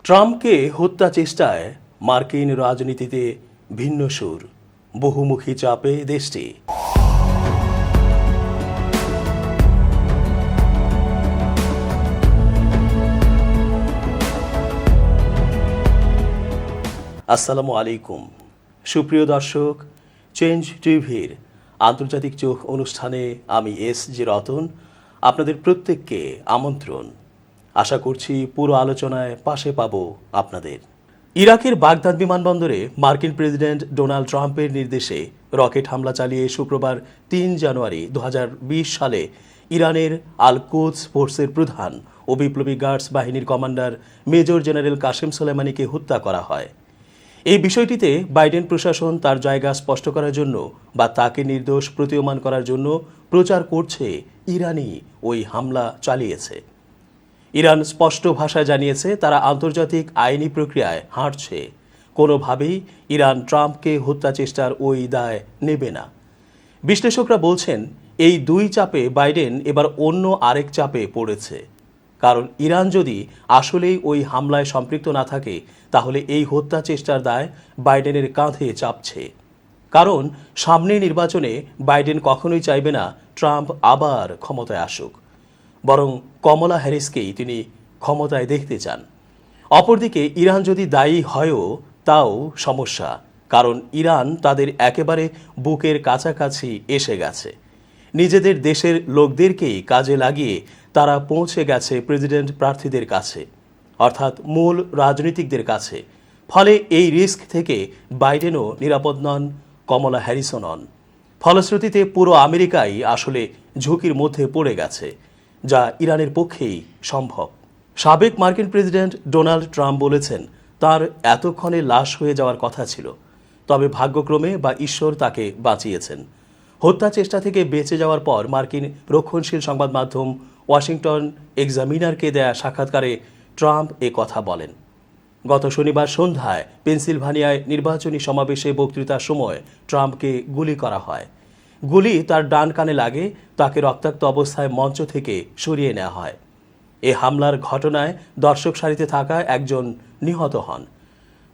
ট্রাম্পকে হত্যা চেষ্টায় মার্কিন রাজনীতিতে ভিন্ন সুর, বহুমুখী চাপে দেশটি। আসসালামু আলাইকুম সুপ্রিয় দর্শক, চেঞ্জ টিভির আন্তর্জাতিক চোখ অনুষ্ঠানে আমি এস.জি. রতন আপনাদের প্রত্যেককে আমন্ত্রণ। আশা করছি পুরো আলোচনায় পাশে পাবো আপনাদের। ইরাকের বাগদাদ বিমানবন্দরে মার্কিন প্রেসিডেন্ট ডোনাল্ড ট্রাম্পের নির্দেশে রকেট হামলা চালিয়ে শুক্রবার ৩ জানুয়ারি ২০২০ সালে ইরানের আল কুদস ফোর্সের প্রধান ও বিপ্লবী গার্ডস বাহিনীর কমান্ডার মেজর জেনারেল কাসেম সোলেমানিকে হত্যা করা হয়। এই বিষয়টিতে বাইডেন প্রশাসন তার জায়গা স্পষ্ট করার জন্য বা তাকে নির্দোষ প্রতীয়মান করার জন্য প্রচার করছে ইরানই ওই হামলা চালিয়েছে। ইরান স্পষ্ট ভাষায় জানিয়েছে তারা আন্তর্জাতিক আইনি প্রক্রিয়ায় হাঁটছে। কোনোভাবেই ইরান ট্রাম্পকে হত্যা চেষ্টার ওই দায় নেবে না। বিশ্লেষকরা বলছেন এই দুই চাপে বাইডেন এবার অন্য আরেক চাপে পড়েছে। কারণ ইরান যদি আসলেই ওই হামলায় সম্পৃক্ত না থাকে তাহলে এই হত্যা চেষ্টার দায় বাইডেনের কাঁধে চাপছে। কারণ সামনের নির্বাচনে বাইডেন কখনোই চাইবে না ট্রাম্প আবার ক্ষমতায় আসুক, বরং কমলা হ্যারিসকেই তিনি ক্ষমতায় দেখতে চান। অপরদিকে ইরান যদি দায়ী হয়ও তাও সমস্যা, কারণ ইরান তাদের একেবারে বুকের কাছাকাছি এসে গেছে। নিজেদের দেশের লোকদেরকেই কাজে লাগিয়ে তারা পৌঁছে গেছে প্রেসিডেন্ট প্রার্থীদের কাছে, অর্থাৎ মূল রাজনীতিকদের কাছে। ফলে এই রিস্ক থেকে বাইডেনও নিরাপদ নন, কমলা হ্যারিসও নন। ফলশ্রুতিতে পুরো আমেরিকাই আসলে ঝুঁকির মধ্যে পড়ে গেছে, যা ইরানের পক্ষেই সম্ভব। সাবেক মার্কিন প্রেসিডেন্ট ডোনাল্ড ট্রাম্প বলেছেন তার এতক্ষণে লাশ হয়ে যাওয়ার কথা ছিল, তবে ভাগ্যক্রমে বা ঈশ্বর তাকে বাঁচিয়েছেন। হত্যা চেষ্টা থেকে বেঁচে যাওয়ার পর মার্কিন রক্ষণশীল সংবাদ মাধ্যম ওয়াশিংটন এক্সামিনারকে দেয়া সাক্ষাৎকারে ট্রাম্প এ কথা বলেন। গত শনিবার সন্ধ্যায় পেনসিলভানিয়ায় নির্বাচনী সমাবেশে বক্তৃতার সময় ট্রাম্পকে গুলি করা হয়। গুলি তার ডান কানে লাগে, তাকে রক্তাক্ত অবস্থায় মঞ্চ থেকে সরিয়ে নেওয়া হয়। এ হামলার ঘটনায় দর্শক সারিতে থাকা একজন নিহত হন।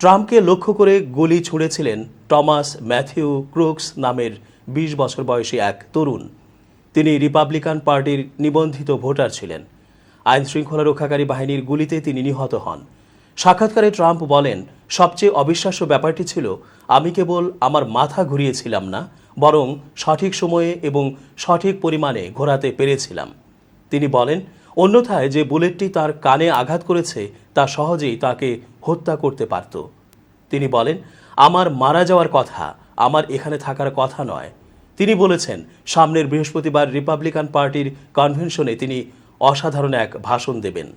ট্রাম্পকে লক্ষ্য করে গুলি ছুঁড়েছিলেন টমাস ম্যাথিউ ক্রুকস নামের ২০ বছর বয়সী এক তরুণ। তিনি রিপাবলিকান পার্টির নিবন্ধিত ভোটার ছিলেন। আইন শৃঙ্খলা রক্ষাকারী বাহিনীর গুলিতে তিনি নিহত হন। সাক্ষাৎকারে ট্রাম্প বলেন, সবচেয়ে অবিশ্বাস্য ব্যাপারটি ছিল আমি কেবল আমার মাথা ঘুরিয়েছিলাম না, বরং সঠিক সময়ে এবং সঠিক পরিমাণে ঘোরাতে পেরেছিলাম। তিনি বলেন, অন্যথায় যে বুলেটটি তার কানে আঘাত করেছে তা সহজেই তাকে হত্যা করতে পারত। তিনি বলেন, আমার মারা যাওয়ার কথা, আমার এখানে থাকার কথা নয়। তিনি বলেছেন সামনের বৃহস্পতিবার রিপাবলিকান পার্টির কনভেনশনে তিনি অসাধারণ এক ভাষণ দেবেন।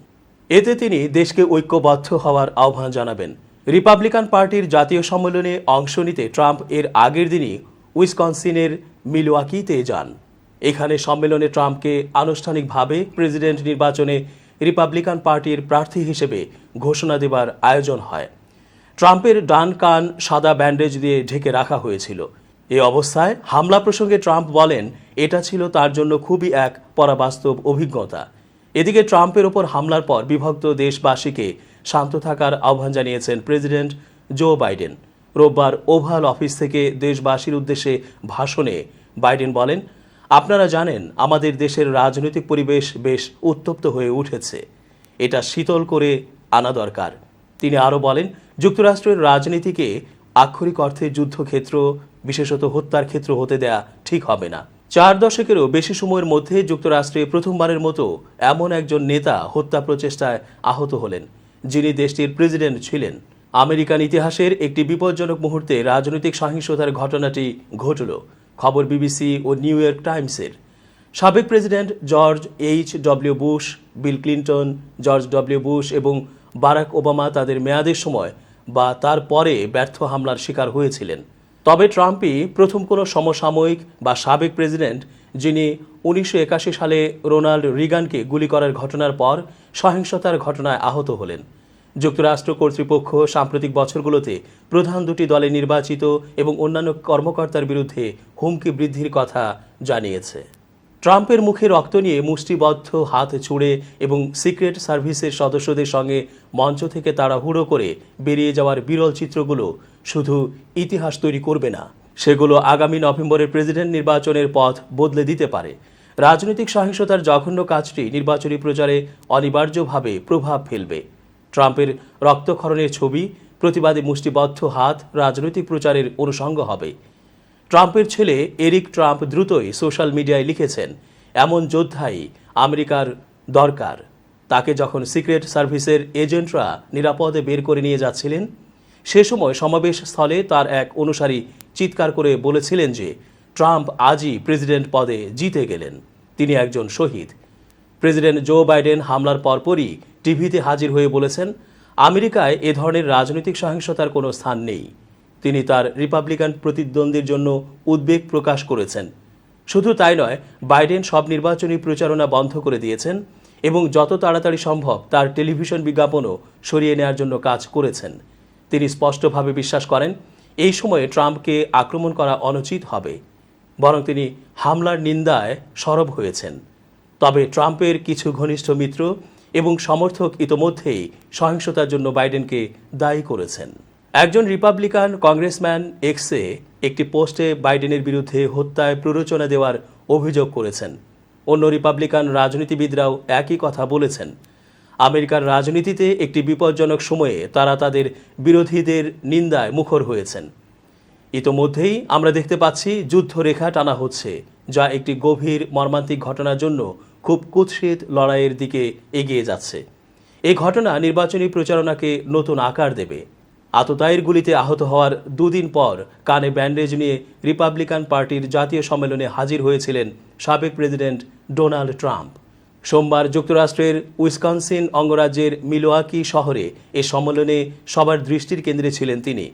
এতে তিনি দেশকে ঐক্যবদ্ধ হওয়ার আহ্বান জানাবেন। রিপাবলিকান পার্টির জাতীয় সম্মেলনে অংশ নিতে ট্রাম্প এর আগের দিনই উইসকনসিনের মিলওয়াকিতে যান। এখানে সম্মেলনে ট্রাম্পকে আনুষ্ঠানিকভাবে প্রেসিডেন্ট নির্বাচনে রিপাবলিকান পার্টির প্রার্থী হিসেবে ঘোষণা দেবার আয়োজন হয়। ট্রাম্পের ডান কান সাদা ব্যান্ডেজ দিয়ে ঢেকে রাখা হয়েছিল। এ অবস্থায় হামলা প্রসঙ্গে ট্রাম্প বলেন এটা ছিল তার জন্য খুবই এক পরাবাস্তব অভিজ্ঞতা। এদিকে ট্রাম্পের ওপর হামলার পর বিভক্ত দেশবাসীকে শান্ত থাকার আহ্বান জানিয়েছেন প্রেসিডেন্ট জো বাইডেন। রোববার ওভাল অফিস থেকে দেশবাসীর উদ্দেশ্যে ভাষণে বাইডেন বলেন, আপনারা জানেন আমাদের দেশের রাজনৈতিক পরিবেশ বেশ উত্তপ্ত হয়ে উঠেছে, এটা শীতল করে আনা দরকার। তিনি আরও বলেন, যুক্তরাষ্ট্রের রাজনীতিকে আক্ষরিক অর্থে যুদ্ধক্ষেত্র, বিশেষত হত্যার ক্ষেত্র হতে দেয়া ঠিক হবে না। 4 দশকেরও বেশি সময়ের মধ্যে যুক্তরাষ্ট্রে প্রথমবারের মতো এমন একজন নেতা হত্যা প্রচেষ্টায় আহত হলেন, যিনি দেশটির প্রেসিডেন্ট ছিলেন। আমেরিকান ইতিহাসের একটি বিপজ্জনক মুহূর্তে রাজনৈতিক সহিংসতার ঘটনাটি ঘটল। খবর বিবিসি ও নিউ ইয়র্ক টাইমসের। সাবেক president George H.W. Bush, Bill Clinton, George W Bush এবং বারাক ওবামা তাদের মেয়াদের সময় বা তার পরে ব্যর্থ হামলার শিকার হয়েছিলেন। তবে ট্রাম্পই প্রথম কোনো সমসাময়িক বা সাবেক প্রেসিডেন্ট যিনি 1981 সালে রোনাল্ড রিগানকে গুলি করার ঘটনার পর সহিংসতার ঘটনায় আহত হলেন। যুক্তরাষ্ট্র কর্তৃপক্ষ সাম্প্রতিক বছরগুলোতে প্রধান দুটি দলে নির্বাচিত এবং অন্যান্য কর্মকর্তার বিরুদ্ধে হুমকি বৃদ্ধির কথা জানিয়েছে। ট্রাম্পের মুখে রক্ত নিয়ে মুষ্টিবদ্ধ হাত ছুঁড়ে এবং সিক্রেট সার্ভিসের সদস্যদের সঙ্গে মঞ্চ থেকে তাড়াহুড়ো করে বেরিয়ে যাওয়ার বিরল চিত্রগুলো শুধু ইতিহাস তৈরি করবে না, সেগুলো আগামী নভেম্বরের প্রেসিডেন্ট নির্বাচনের পথ বদলে দিতে পারে। রাজনৈতিক সহিংসতার জঘন্য কাজটি নির্বাচনী প্রচারে অনিবার্যভাবে প্রভাব ফেলবে। ট্রাম্পের রক্তক্ষরণের ছবি, প্রতিবাদী মুষ্টিবদ্ধ হাত রাজনৈতিক প্রচারের অনুষঙ্গ হবে। ট্রাম্পের ছেলে এরিক ট্রাম্প দ্রুতই সোশ্যাল মিডিয়ায় লিখেছেন, এমন যোদ্ধাই আমেরিকার দরকার। তাকে যখন সিক্রেট সার্ভিসের এজেন্টরা নিরাপদে বের করে নিয়ে যাচ্ছিলেন, সে সময় সমাবেশ স্থলে তার এক অনুসারী চিৎকার করে বলেছিলেন যে ট্রাম্প আজই প্রেসিডেন্ট পদে জিতে গেলেন, তিনি একজন শহীদ। প্রেসিডেন্ট জো বাইডেন হামলার পরপরই টিভিতে হাজির হয়ে বলেছেন, আমেরিকায় এ ধরনের রাজনৈতিক সহিংসতার কোনো স্থান নেই। তিনি তার রিপাবলিকান প্রতিদ্বন্দ্বীর জন্য উদ্বেগ প্রকাশ করেছেন। শুধু তাই নয়, বাইডেন সব নির্বাচনী প্রচারণা বন্ধ করে দিয়েছেন এবং যত তাড়াতাড়ি সম্ভব তার টেলিভিশন বিজ্ঞাপনও সরিয়ে নেওয়ার জন্য কাজ করেছেন। তিনি স্পষ্টভাবে বিশ্বাস করেন, এই সময়ে ট্রাম্পকে আক্রমণ করা অনুচিত হবে, বরং তিনি হামলার নিন্দায় সরব হয়েছেন। তবে ট্রাম্পের কিছু ঘনিষ্ঠ মিত্র এবং সমর্থক ইতোমধ্যেই সহিংসতার জন্য বাইডেনকে দায়ী করেছেন। একজন রিপাবলিকান কংগ্রেসম্যান এক্সে একটি পোস্টে বাইডেনের বিরুদ্ধে হত্যায় প্ররোচনা দেওয়ার অভিযোগ করেছেন। অন্য রিপাবলিকান রাজনীতিবিদরাও একই কথা বলেছেন। আমেরিকার রাজনীতিতে একটি বিপজ্জনক সময়ে তারা তাদের বিরোধীদের নিন্দায় মুখর হয়েছেন। ইতোমধ্যেই আমরা দেখতে পাচ্ছি যুদ্ধরেখা টানা হচ্ছে, যা একটি গভীর মর্মান্তিক ঘটনার জন্য খুব কুৎসিত লড়াইয়ের দিকে এগিয়ে যাচ্ছে। এই ঘটনা নির্বাচনী প্রচারণাকে নতুন আকার দেবে। আততায়ীর গুলিতে আহত হওয়ার দুদিন পর কানে ব্যান্ডেজ নিয়ে রিপাবলিকান পার্টির জাতীয় সম্মেলনে হাজির হয়েছিলেন সাবেক প্রেসিডেন্ট ডোনাল্ড ট্রাম্প। সোমবার যুক্তরাষ্ট্রের উইসকনসিন অঙ্গরাজ্যের মিলওয়াকি শহরে এ সম্মেলনে সবার দৃষ্টির কেন্দ্রে ছিলেন তিনি।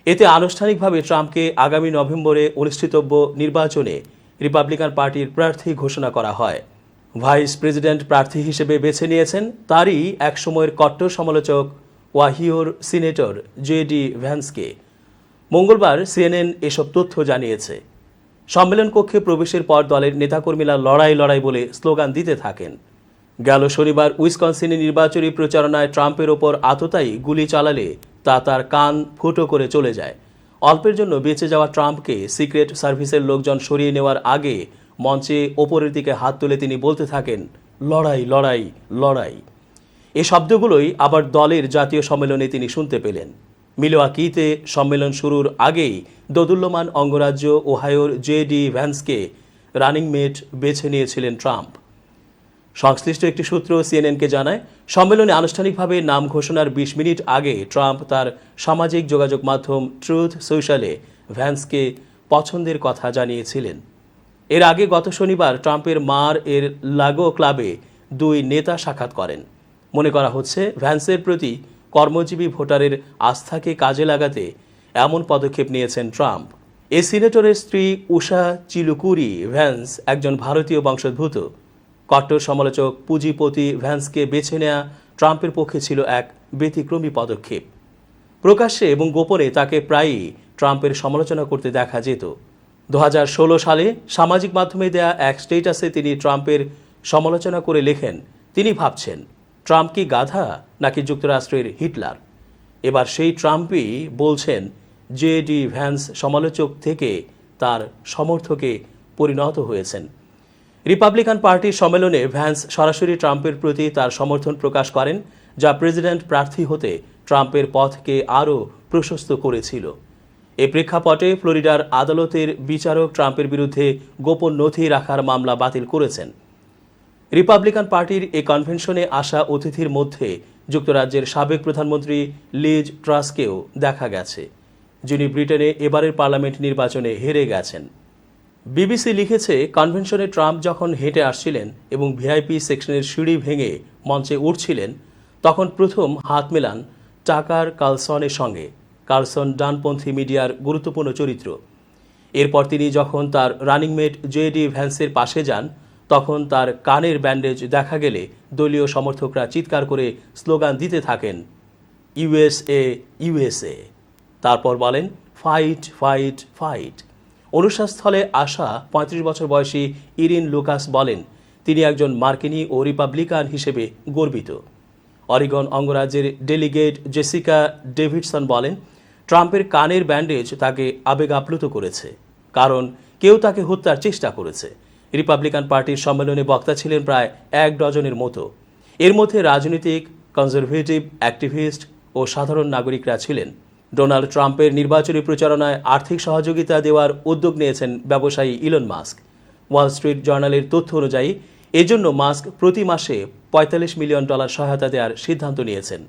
এতে আনুষ্ঠানিকভাবে ট্রাম্পকে আগামী নভেম্বরে অনুষ্ঠিতব্য নির্বাচনে রিপাবলিকান পার্টির প্রার্থী ঘোষণা করা হয়। ভাইস প্রেসিডেন্ট প্রার্থী হিসেবে বেছে নিয়েছেন তারই এক সময়ের কট্টর সমালোচক ওয়াহিওর সিনেটর জে.ডি. ভ্যান্সকে। মঙ্গলবার সিএনএন এসব তথ্য জানিয়েছে। সম্মেলন কক্ষে প্রবেশের পর দলের নেতাকর্মীরা লড়াই লড়াই বলে স্লোগান দিতে থাকেন। গেল শনিবার উইসকনসিনে নির্বাচনী প্রচারণায় ট্রাম্পের ওপর আততায়ী গুলি চালালে তা তার কান ফুটো করে চলে যায়। অল্পের জন্য বেঁচে যাওয়া ট্রাম্পকে সিক্রেট সার্ভিসের লোকজন সরিয়ে নেওয়ার আগে মঞ্চে ওপরের দিকে হাত তুলে তিনি বলতে থাকেন, লড়াই লড়াই লড়াই। এই শব্দগুলোই আবার দলের জাতীয় সম্মেলনে তিনি শুনতে পেলেন। মিলওয়াকিতে সম্মেলন শুরুর আগেই দোদুল্যমান অঙ্গরাজ্য ওহাইওর জে.ডি. ভ্যান্সকে রানিং মেট বেছে নিয়েছিলেন ট্রাম্প। সংশ্লিষ্ট একটি সূত্র সিএনএনকে জানায়, সম্মেলনে আনুষ্ঠানিকভাবে নাম ঘোষণার 20 মিনিট আগে ট্রাম্প তার সামাজিক যোগাযোগ মাধ্যম ট্রুথ সোশ্যালে ভ্যান্সকে পছন্দের কথা জানিয়েছিলেন। এর আগে গত শনিবার ট্রাম্পের মার এর লাগো ক্লাবে দুই নেতা সাক্ষাৎ করেন। মনে করা হচ্ছে ভ্যান্সের প্রতি কর্মজীবী ভোটারের আস্থাকে কাজে লাগাতে এমন পদক্ষেপ নিয়েছেন ট্রাম্প। এই সিনেটরের স্ত্রী উষা চিলুকুরি ভ্যান্স একজন ভারতীয় বংশোদ্ভূত। কট্টর সমালোচক পুঁজিপতি ভ্যান্সকে বেছে নেওয়া ট্রাম্পের পক্ষে ছিল এক ব্যতিক্রমী পদক্ষেপ। প্রকাশ্যে এবং গোপনে তাকে প্রায়ই ট্রাম্পের সমালোচনা করতে দেখা যেত। 2016 সালে সামাজিক মাধ্যমে দেয়া এক স্ট্যাটাসে তিনি ট্রাম্পের সমালোচনা করে লেখেন, তিনি ভাবছেন ট্রাম্প কি গাধা নাকি যুক্তরাষ্ট্রের হিটলার। এবার সেই ট্রাম্পই বলছেন জে.ডি. ভ্যান্স সমালোচক থেকে তার সমর্থকে পরিণত হয়েছেন। রিপাবলিকান পার্টির সম্মেলনে ভ্যান্স সরাসরি ট্রাম্পের প্রতি তার সমর্থন প্রকাশ করেন, যা প্রেসিডেন্ট প্রার্থী হতে ট্রাম্পের পথকে আরও প্রশস্ত করেছিল। এ প্রেক্ষাপটে ফ্লোরিডার আদালতের বিচারক ট্রাম্পের বিরুদ্ধে গোপন নথি রাখার মামলা বাতিল করেছেন। রিপাবলিকান পার্টির এই কনভেনশনে আসা অতিথির মধ্যে যুক্তরাজ্যের সাবেক প্রধানমন্ত্রী লিজ ট্রাসকেও দেখা গেছে, যিনি ব্রিটেনে এবারের পার্লামেন্ট নির্বাচনে হেরে গেছেন। বিবিসি লিখেছে, কনভেনশনে ট্রাম্প যখন হেঁটে আসছিলেন এবং ভিআইপি সেকশনের সিঁড়ি ভেঙে মঞ্চে উঠছিলেন, তখন প্রথম হাত মেলান টাকার কার্লসনের সঙ্গে। কার্লসন ডানপন্থী মিডিয়ার গুরুত্বপূর্ণ চরিত্র। এরপর তিনি যখন তার রানিং মেট জে.ডি. ভ্যান্সের পাশে যান, তখন তার কানের ব্যান্ডেজ দেখা গেলে দলীয় সমর্থকরা চিৎকার করে স্লোগান দিতে থাকেন, ইউএসএ ইউএসএ। তারপর বলেন, ফাইট ফাইট ফাইট। অনুষ্ঠানস্থলে আসা ৩৫ বছর বয়সী ইরিন লুকাস বলেন, তিনি একজন মার্কিনী ও রিপাবলিকান হিসেবে গর্বিত। অরিগন অঙ্গরাজ্যের ডেলিগেট জেসিকা ডেভিডসন বলেন, ট্রাম্পের কানের ব্যান্ডেজ তাকে আবেগ আপ্লুত করেছে, কারণ কেউ তাকে হত্যার চেষ্টা করেছে। রিপাবলিকান পার্টির সম্মেলনে বক্তা ছিলেন প্রায় ১ ডজনের মতো। এর মধ্যে রাজনীতিক, কনজারভেটিভ, অ্যাক্টিভিস্ট ও সাধারণ নাগরিকরা ছিলেন। ডোনাল্ড ট্রাম্পের নির্বাচনী প্রচারণায় আর্থিক সহযোগিতা দেওয়ার উদ্যোগ নিয়েছেন ব্যবসায়ী ইলন মাস্ক। ওয়াল স্ট্রিট জার্নালের তথ্য অনুযায়ী এজন্য মাস্ক প্রতি মাসে $৪৫ মিলিয়ন সহায়তা দেওয়ার সিদ্ধান্ত নিয়েছেন।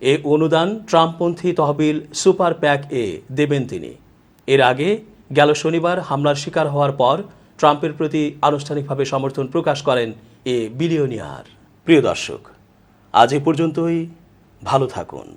এ অনুদান ট্রাম্পপন্থী তহবিল সুপার প্যাক এ দেবেন তিনি। এর আগে গেল শনিবার হামলার শিকার হওয়ার পর ট্রাম্পের প্রতি আনুষ্ঠানিকভাবে সমর্থন প্রকাশ করেন এ বিলিয়নিয়ার। প্রিয় দর্শক, আজ এ পর্যন্তই। ভালো থাকুন।